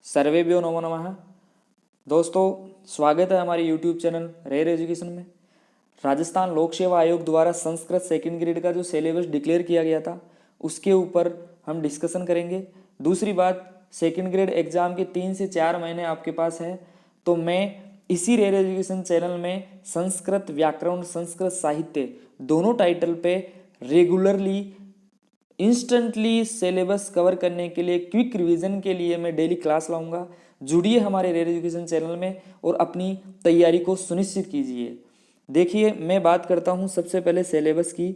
सर्वेभ्यो नमो नमः। दोस्तों, स्वागत है हमारे YouTube चैनल रेयर एजुकेशन में। राजस्थान लोक सेवा आयोग द्वारा संस्कृत सेकंड ग्रेड का जो सिलेबस डिक्लेयर किया गया था उसके ऊपर हम डिस्कशन करेंगे। दूसरी बात, सेकंड ग्रेड एग्जाम के 3 से 4 महीने आपके पास है, तो मैं इसी रेयर एजुकेशन चैनल में संस्कृत व्याकरण, संस्कृत साहित्य दोनों टाइटल पे रेगुलरली इंस्टेंटली सिलेबस कवर करने के लिए, क्विक रिवीजन के लिए मैं डेली क्लास लाऊंगा। जुड़िए हमारे रेयर एजुकेशन चैनल में और अपनी तैयारी को सुनिश्चित कीजिए। देखिए, मैं बात करता हूँ सबसे पहले सिलेबस की।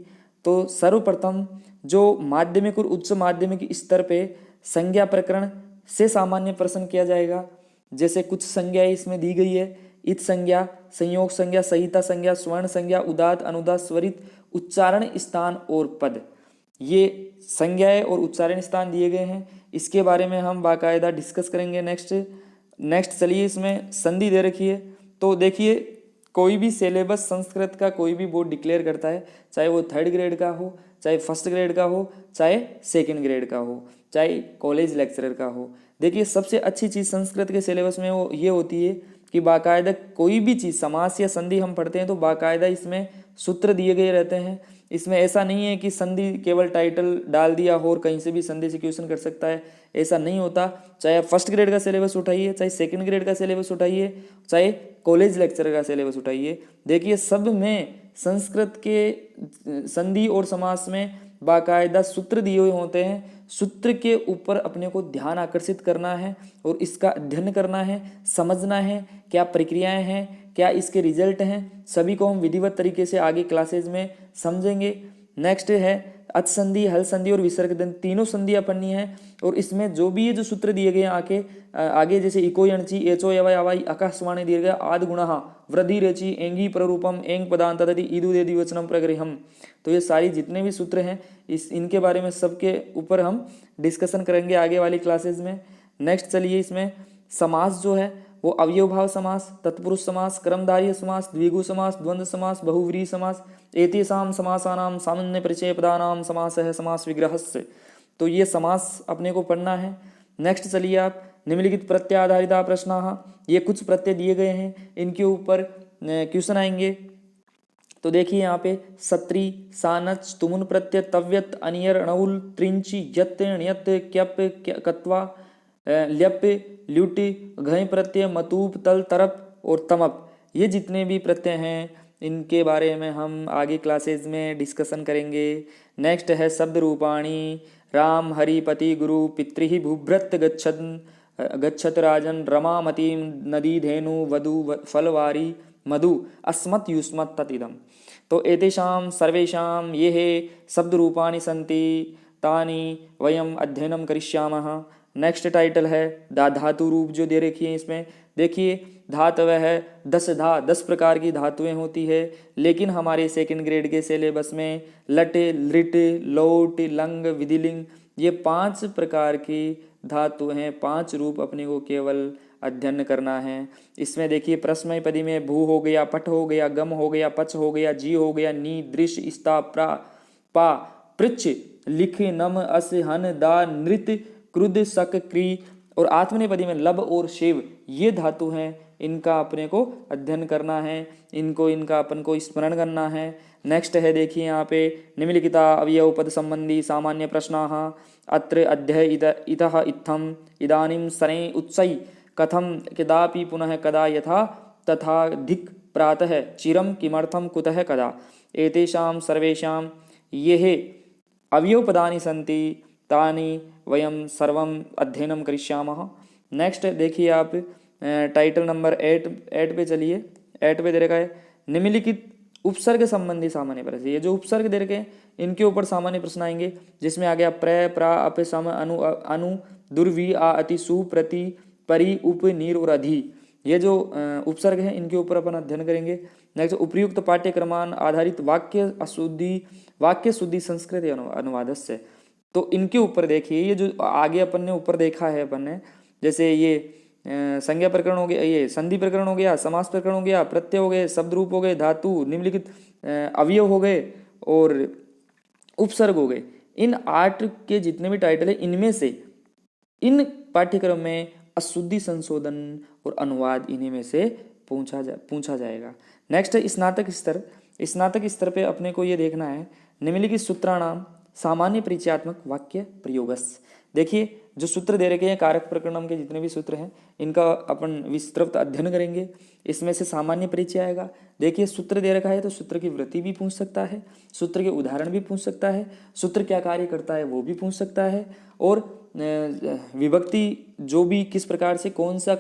तो सर्वप्रथम जो माध्यमिक और उच्च माध्यमिक स्तर पे संज्ञा प्रकरण से सामान्य प्रश्न किया जाएगा। जैसे कुछ संज्ञाएं इसमें दी गई है: इत संज्ञा, संयोग संज्ञा, संहिता संज्ञा, स्वर्ण संज्ञा, उदात्त, अनुदात्त, स्वरित, उच्चारण स्थान और पद। ये संज्ञाएं और उच्चारण स्थान दिए गए हैं, इसके बारे में हम बाकायदा डिस्कस करेंगे। नेक्स्ट चलिए, इसमें संधि दे रखी है। तो देखिए, कोई भी सिलेबस संस्कृत का कोई भी बोर्ड डिक्लेयर करता है, चाहे वो 3rd ग्रेड का हो, चाहे 1st ग्रेड का हो, चाहे 2nd ग्रेड का हो, चाहे कॉलेज लेक्चरर का हो। देखिए, सबसे अच्छी चीज़ संस्कृत के सिलेबस में वो ये होती है कि बाकायदा कोई भी चीज़, समास या संधि हम पढ़ते हैं तो बाकायदा इसमें सूत्र दिए गए रहते हैं। इसमें ऐसा नहीं है कि संधि केवल टाइटल डाल दिया हो और कहीं से भी संधि से क्वेश्चन कर सकता है, ऐसा नहीं होता। चाहे आप 1st ग्रेड का सिलेबस उठाइए, चाहे 2nd ग्रेड का सिलेबस उठाइए, चाहे कॉलेज लेक्चर का सिलेबस उठाइए, देखिए सब में संस्कृत के संधि और समास में बाकायदा सूत्र दिए हुए होते हैं। सूत्र के ऊपर अपने को ध्यान आकर्षित करना है और इसका अध्ययन करना है, समझना है क्या प्रक्रियाएं हैं, क्या इसके रिजल्ट हैं, सभी को हम विधिवत तरीके से आगे क्लासेज में समझेंगे। नेक्स्ट है अच संधि, हल संधि और विसर्ग दंड, तीनों संधियां पढ़नी है। और इसमें जो भी ये जो सूत्र दिए गए हैं आगे जैसे इको यणची, एचो यवाय आवाई, आकाशवाणी दीर्घ, आद गुणः, वृद्धि रेचि, एंगी प्ररूपम, एंग पदांत दधि, ईदु देदि वचनम प्रगृहम। तो ये सारी जितने भी सूत्र हैं इनके बारे में सबके ऊपर हम डिस्कशन करेंगे आगे वाली क्लासेज में। नेक्स्ट चलिए, इसमें समास जो है वो अवयवभाव समास, तत्पुरुष समास, कर्मधारय समास, द्विगु समास, द्वंद्व समास, बहुव्रीहि समास, एतेषां समासानां सामान्य परिचय पदानां समासः समास विग्रहस्य। तो ये समास अपने को पढ़ना है। नेक्स्ट चलिए आप, निम्नलिखित प्रत्यय आधारिता प्रश्नाः, ये कुछ प्रत्यय दिए गए हैं, इनके ऊपर क्वेश्चन आएंगे। तो देखिए यहाँ पे सत्री, सानच, तुमुन प्रत्यय, तव्यत, अनियर, अणउल, त्रिंची, यत्, ण्यत्, क्यप, कत्वा, ल्यप, ल्युट, घय प्रत्यय, मतूप, तल, तरप और तमप, ये जितने भी प्रत्यय हैं इनके बारे में हम आगे क्लासेज में डिस्कशन करेंगे। नेक्स्ट है शब्द रूपाणी, राम, हरि, पति, गुरु, पितृ, भूभ्रत, गच्छत राजन, रमा, मतीम, नदी, धेनु, वधु, फलवारी, मधु, अस्मत्, युष्मत्, ततिदम। तो एतेषां सर्वेषां ये है शब्द रूपाणि सन्ति, तानि वयम अध्ययनम करिष्यामः। नेक्स्ट टाइटल है धातु रूप जो दे रखी है इसमें। देखिए, धातव है 10 प्रकार की धातुएं होती है, लेकिन हमारे 2nd ग्रेड के सिलेबस में लट, लिट, लोट, लंग, विधिलिंग, ये 5 प्रकार की धातु हैं। 5 रूप अपने को केवल अध्ययन करना है। इसमें देखिए, प्रश्नमय पदी में भू हो गया, पट हो गया, गम हो गया, पच हो गया, जी हो गया, नी, दृश, स्ता, प्रा, पा, पृच्छ, लिख, नम, अस, हन, दा, नृत, क्रुद, सक, क्री और आत्मनेपदी में लब और शिव, ये धातु हैं। इनका अपने को अध्ययन करना है, इनका अपन को स्मरण करना है। नेक्स्ट है, देखिए यहाँ पे निम्नलिखिता अवयव पद संबंधी सामान्य प्रश्नाः अत्र अध्यय इतः इत्थम इदानीं सने उत्सै कथम कदापि पुनः कदा यथा तथा धिक् प्रातः चिरम किमर्थम कुतः कदा। एतेषां सर्वेषां ये अवयव पदानि सन्ति, तानि वयम सर्वम अध्ययनम करिष्यामः। नेक्स्ट देखिए आप, टाइटल नंबर 8 पे चलिए। 8 पे दे रखा है निम्नलिखित उपसर्ग संबंधी सामान्य प्रश्न। ये जो उपसर्ग दे रखे हैं इनके ऊपर सामान्य प्रश्न आएंगे, जिसमें आ गया प्र, प्रा, अप, सम, अनु, अनु, दुर्वी, आ, अति, सु, प्रति, परि, उप, नीर और अधि, ये जो उपसर्ग हैं इनके ऊपर अपन अध्ययन करेंगे। नेक्स्ट, उपर्युक्त पाठ्यक्रमान आधारित वाक्य शुद्धि संस्कृत अनुवादस्य। तो इनके ऊपर देखिए, ये जो आगे अपन ने ऊपर देखा है अपन ने, जैसे ये संज्ञा प्रकरण हो गया, ये संधि प्रकरण हो गया, समास प्रकरण हो गया, प्रत्यय हो गए, शब्द रूप हो गए, धातु, निम्नलिखित अवयव हो गए और उपसर्ग हो गए। इन 8 के जितने भी टाइटल है इनमें से इन पाठ्यक्रम में अशुद्धि संशोधन और अनुवाद इन्हीं में से पूछा जाएगा। नेक्स्ट है स्नातक स्तर। स्नातक स्तर पे अपने को ये देखना है निम्नलिखित सूत्राणाम सामान्य परिचयात्मक वाक्य प्रयोगस। देखिए जो सूत्र दे रखे हैं कारक प्रकरणम के जितने भी सूत्र हैं इनका अपन विस्तृत अध्ययन करेंगे। इसमें से सामान्य परिचय आएगा। देखिए सूत्र दे रखा है तो सूत्र की वृत्ति भी पूछ सकता है, सूत्र के उदाहरण भी पूछ सकता है, सूत्र क्या कार्य करता है वो भी पूछ सकता है, और विभक्ति जो भी किस प्रकार से कौन सा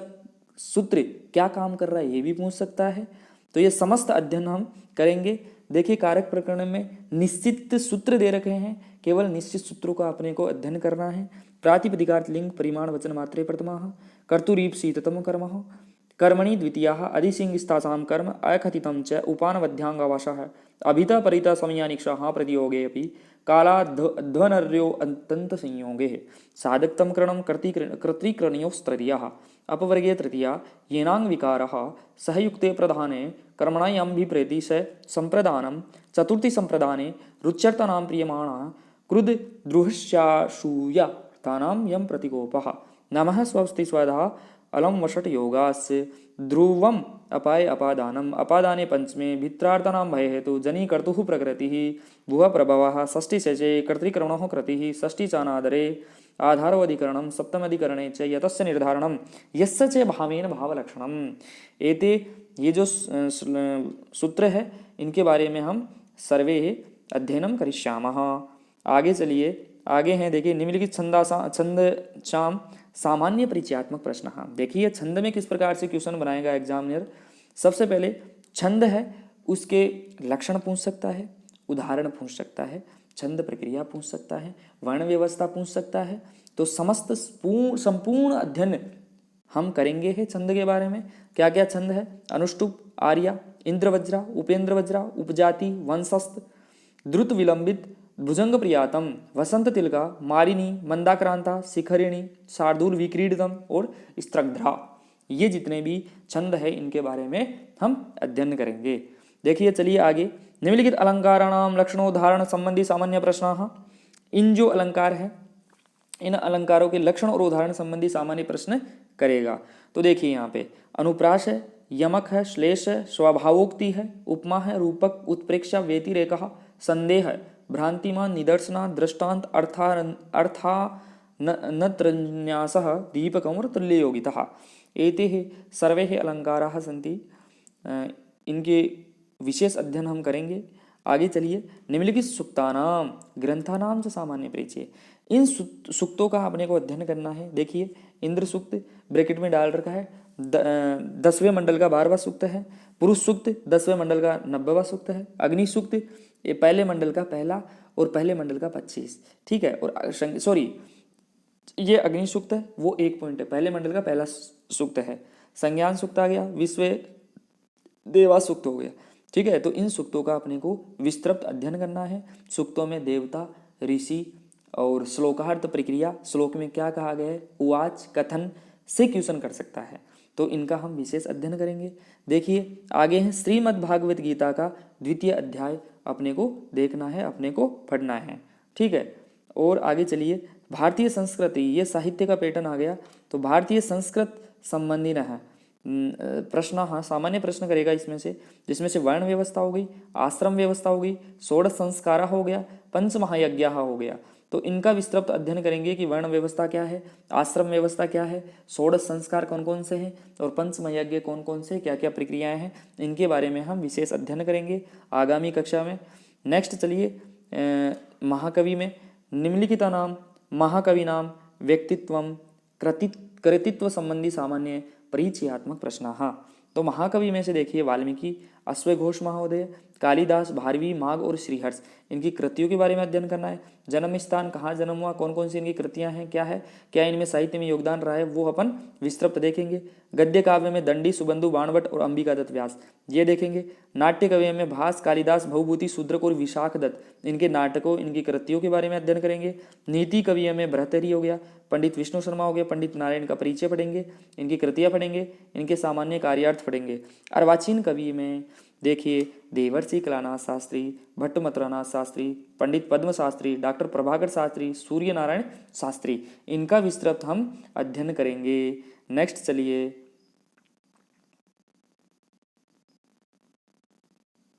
सूत्र क्या काम कर रहा है ये भी पूछ सकता है। तो ये समस्त अध्ययन हम करेंगे। देखिए कारक प्रकरण में निश्चित सूत्र दे रखे हैं, केवल निश्चित सूत्रों का अपने को अध्ययन करना है। प्रातिपदिकार्थ लिंग परिमाण वचन मात्रे प्रथमा कर्तुरीप शीततम कर्म कर्मणि द्वितीया अधिसिंगिस्तासां कर्म अकथितं च उपानवध्यांगावशः अभिता परिता समयानिक्षः प्रतियोगे अपि कालाध्वनर्यो अत्यंत संयोगे साधकतम करणम कर्तृकरणयोस्तृतीयः अपवर्गे तृतीया येनांग विकारः सहयुक्ते प्रधाने कर्मणायामभिप्रेति स संप्रदानं चतुर्थी संप्रदाने रुच्यर्थनां प्रियमाणा क्रुद्ध द्रुहश्याशूया तानां यम प्रतिकोपः नमः स्वस्ति स्वधा अलम वषट योगास ध्रुवम अपाय अपादानम अपादाने पंचमे भित्रार्थनां भय हेतु जनी कर्तुः प्रकृतिः भुव प्रभवः षष्ठी सेचे कर्तृकरणः कृतिः षष्ठी चानादरे आधारोऽधिकरणं सप्तमधिकरणे च यतस्य निर्धारणं यस्य च भावेन भावलक्षणम। एते ये जो सूत्र है इनके बारे में हम सर्वे अध्ययनम करिष्यामः। आगे चलिए, आगे हैं देखिए निम्नलिखित छंदसाम सामान्य परिचयात्मक प्रश्न। देखिए छंद में किस प्रकार से क्वेश्चन बनाएगा एग्जामिनर। सबसे पहले छंद है उसके लक्षण पूछ सकता है, उदाहरण पूछ सकता है, छंद प्रक्रिया पूछ सकता है, वर्ण व्यवस्था पूछ सकता है। तो समस्त संपूर्ण अध्ययन हम करेंगे है छंद के बारे में। क्या क्या छंद है? अनुष्टुप, आर्या, इंद्रवज्रा, उपेंद्र वज्रा, उपजाति, वंशस्थ, द्रुत विलंबित, भुजंग प्रियातम, वसंत तिलका, मालिनी, मंदाक्रांता, शिखरिणी, शार्दूल विक्रीडितम और स्त्रग्ध्रा। ये जितने भी छंद है इनके बारे में हम अध्ययन करेंगे। देखिए चलिए आगे, निम्नलिखित अलंकाराणाम लक्षणोदाहरण संबंधी सामान्य प्रश्न। इन जो अलंकार है इन अलंकारों के लक्षण और उदाहरण संबंधी सामान्य प्रश्न करेगा। तो देखिए यहाँ पे अनुप्रास है, यमक है, श्लेष है, स्वभावोक्ति है, उपमा है, रूपक, उत्प्रेक्षा, व्यतिरेकः, संदेह है, भ्रांतिमान, निदर्शना, दृष्टांत, अर्थानत्रन्यासः, दीपकम् और तुल्ययोगितः। एते सर्वे अलंकाराः सन्ति। इनके विशेष अध्ययन हम करेंगे। आगे चलिए, निम्नलिखित सूक्तानाम ग्रंथानाम से सामान्य परिचय। इन सूक्तों का अपने को अध्ययन करना है। देखिए इंद्र सूक्त ब्रैकेट में डाल रखा है, 10वें मंडल का 12वां सूक्त है। पुरुष सूक्त 10वें मंडल का 90वां सूक्त है। अग्नि सूक्त ये पहले मंडल का पहला और पहले मंडल का 25, ठीक है। और सॉरी ये अग्नि सूक्त है वो 1 पॉइंट है, पहले मंडल का पहला सूक्त है। संज्ञान सूक्त आ गया, विश्व देवा सूक्त हो गया, ठीक है। तो इन सूक्तों का अपने को विस्तृत अध्ययन करना है। सूक्तों में देवता, ऋषि और श्लोकार्थ प्रक्रिया, श्लोक में क्या कहा गया है, उवाच, कथन से क्वेश्चन कर सकता है। तो इनका हम विशेष अध्ययन करेंगे। देखिए आगे है श्रीमद् भागवत गीता का 2वां अध्याय अपने को देखना है, अपने को पढ़ना है, ठीक है। और आगे चलिए, भारतीय संस्कृति, ये साहित्य का पैटर्न आ गया। तो भारतीय संस्कृत संबंधी न है प्रश्न, हाँ सामान्य प्रश्न करेगा इसमें से, जिसमें से वर्ण व्यवस्था हो गई, आश्रम व्यवस्था हो गई, षोडश संस्कार हो गया, पंच महायज्ञ हो गया। तो इनका विस्तृत अध्ययन करेंगे कि वर्ण व्यवस्था क्या है, आश्रम व्यवस्था क्या है, षोडश संस्कार कौन कौन से हैं और पंच महायज्ञ कौन कौन से, क्या क्या प्रक्रियाएं हैं, इनके बारे में हम विशेष अध्ययन करेंगे आगामी कक्षा में। नेक्स्ट चलिए, महाकवि में निम्नलिखितानाम महाकविनाम व्यक्तित्वम कृतित्व संबंधी सामान्य परिचयात्मक प्रश्न। तो महाकवि में से देखिए वाल्मीकि, अश्वघोष महोदय, कालिदास, भारवी, माघ और श्रीहर्ष, इनकी कृतियों के बारे में अध्ययन करना है। जन्म स्थान, कहाँ जन्म हुआ, कौन कौन सी इनकी कृतियां हैं, क्या है, क्या इनमें साहित्य में योगदान रहा है, वो अपन विस्तृत देखेंगे। गद्य काव्य में दंडी, सुबंधु, बाणभट्ट और अंबिका दत्त व्यास, ये देखेंगे। नाट्य कव्य में भास, कालिदास, भवभूति, शूद्रक और विशाख दत्त, इनके नाटकों, इनकी कृतियों के बारे में अध्ययन करेंगे। नीति कव्य में भर्तृहरि हो गया, पंडित विष्णु शर्मा हो गया, पंडित नारायण का परिचय पढ़ेंगे, इनकी कृतियां पढ़ेंगे, इनके सामान्य कार्यार्थ पढ़ेंगे। अर्वाचीन कवि में देखिए, देवर्षि कलानाथ शास्त्री, भट्टमत्रनाथ शास्त्री, पंडित पद्म शास्त्री, डॉक्टर प्रभाकर शास्त्री, सूर्य नारायण शास्त्री, इनका विस्तृत हम अध्ययन करेंगे। नेक्स्ट चलिए,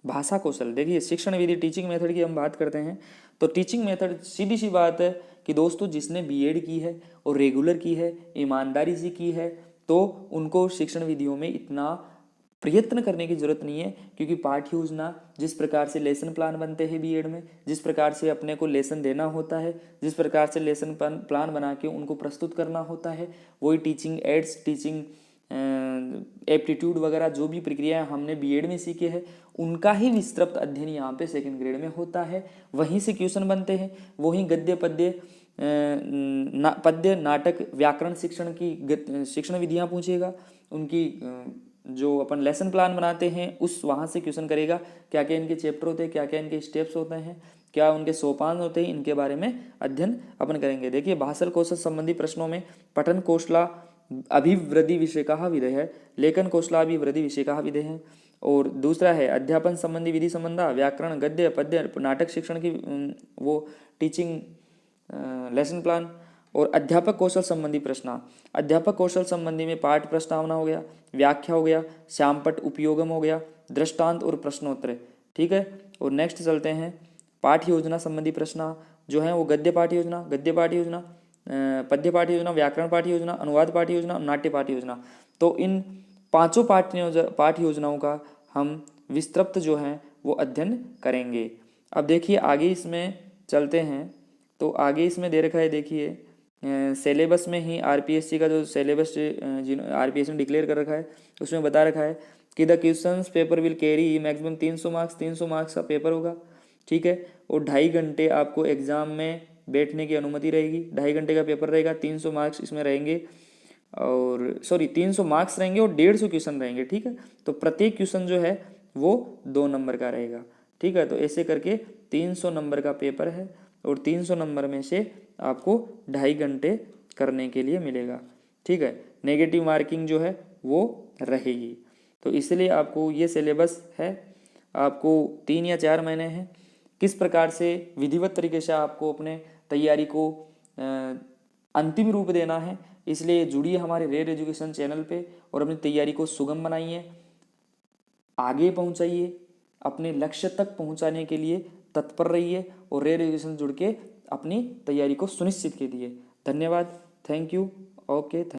भाषा कौशल। देखिए, शिक्षण विधि टीचिंग मेथड की हम बात करते हैं तो टीचिंग मेथड सीधी सी बात है कि दोस्तों जिसने बीएड की है और रेगुलर की है, ईमानदारी से की है, तो उनको शिक्षण विधियों में इतना प्रयत्न करने की जरूरत नहीं है, क्योंकि पाठ्य योजना, जिस प्रकार से लेसन प्लान बनते हैं बीएड में, जिस प्रकार से अपने को लेसन देना होता है, जिस प्रकार से लेसन प्लान बना के उनको प्रस्तुत करना होता है, वही टीचिंग एड्स, टीचिंग एप्टीट्यूड वगैरह जो भी प्रक्रिया हमने बीएड में सीखे हैं, उनका ही विस्तृत अध्ययन यहाँ पे सेकंड ग्रेड में होता है। वहीं से क्वेश्चन बनते हैं, वहीं गद्य पद्य पद्य नाटक व्याकरण शिक्षण की शिक्षण विधियाँ पूछेगा, उनकी जो अपन लेसन प्लान बनाते हैं उस वहाँ से क्वेश्चन करेगा, क्या क्या इनके चैप्टर होते हैं, क्या क्या इनके स्टेप्स होते हैं, क्या उनके सोपान होते हैं, इनके बारे में अध्ययन अपन करेंगे। देखिए, भाषण कौशल संबंधी प्रश्नों में पठन कौशला अभिवृद्धि विषय का विधेय है, लेखन कौशलाभिवृद्धि विषय का विधेय है, और दूसरा है अध्यापन संबंधी विधि संबंधा, व्याकरण, गद्य पद्य नाटक शिक्षण की वो टीचिंग लेसन प्लान, और अध्यापक कौशल संबंधी प्रश्न। अध्यापक कौशल संबंधी में पाठ प्रस्तावना हो गया, व्याख्या हो गया, श्यामपट उपयोगम हो गया, दृष्टांत और प्रश्नोत्तर। ठीक है, और नेक्स्ट चलते हैं, पाठ्य योजना संबंधी प्रश्न जो है वो गद्य पाठ्य योजना, पद्य पाठ्य योजना, व्याकरण पाठ्य योजना, अनुवाद पाठ्य योजना, नाट्य पाठ्य योजना। तो इन पांचों पाठ्य योजनाओं का हम विस्तृत जो है वो अध्ययन करेंगे। अब देखिए आगे इसमें चलते हैं, तो आगे इसमें दे रखा है, देखिए सिलेबस में ही आरपीएससी का जो सिलेबस आरपीएससी ने डिक्लेयर कर रखा है उसमें बता रखा है कि the questions paper will carry maximum 300 marks का पेपर होगा। ठीक है, और 2.5 घंटे आपको एग्जाम में बैठने की अनुमति रहेगी। 2.5 घंटे का पेपर रहेगा, 300 मार्क्स इसमें रहेंगे, और 300 मार्क्स रहेंगे और 150 क्वेश्चन रहेंगे। ठीक है, तो प्रत्येक क्वेश्चन जो है वो 2 नंबर का रहेगा। ठीक है, तो ऐसे करके 300 नंबर का पेपर है, और 300 नंबर में से आपको 2.5 घंटे करने के लिए मिलेगा। ठीक है, नेगेटिव मार्किंग जो है वो रहेगी। तो इसलिए आपको ये सिलेबस है, आपको 3 या 4 महीने हैं, किस प्रकार से विधिवत तरीके से आपको अपने तैयारी को अंतिम रूप देना है। इसलिए जुड़िए हमारे रेयर एजुकेशन चैनल पे और अपनी तैयारी को सुगम बनाइए, आगे पहुंचाइए, अपने लक्ष्य तक पहुंचाने के लिए तत्पर रहिए, और रेयर एजुकेशन जुड़ के अपनी तैयारी को सुनिश्चित कीजिए। धन्यवाद, थैंक यू, ओके, थैंक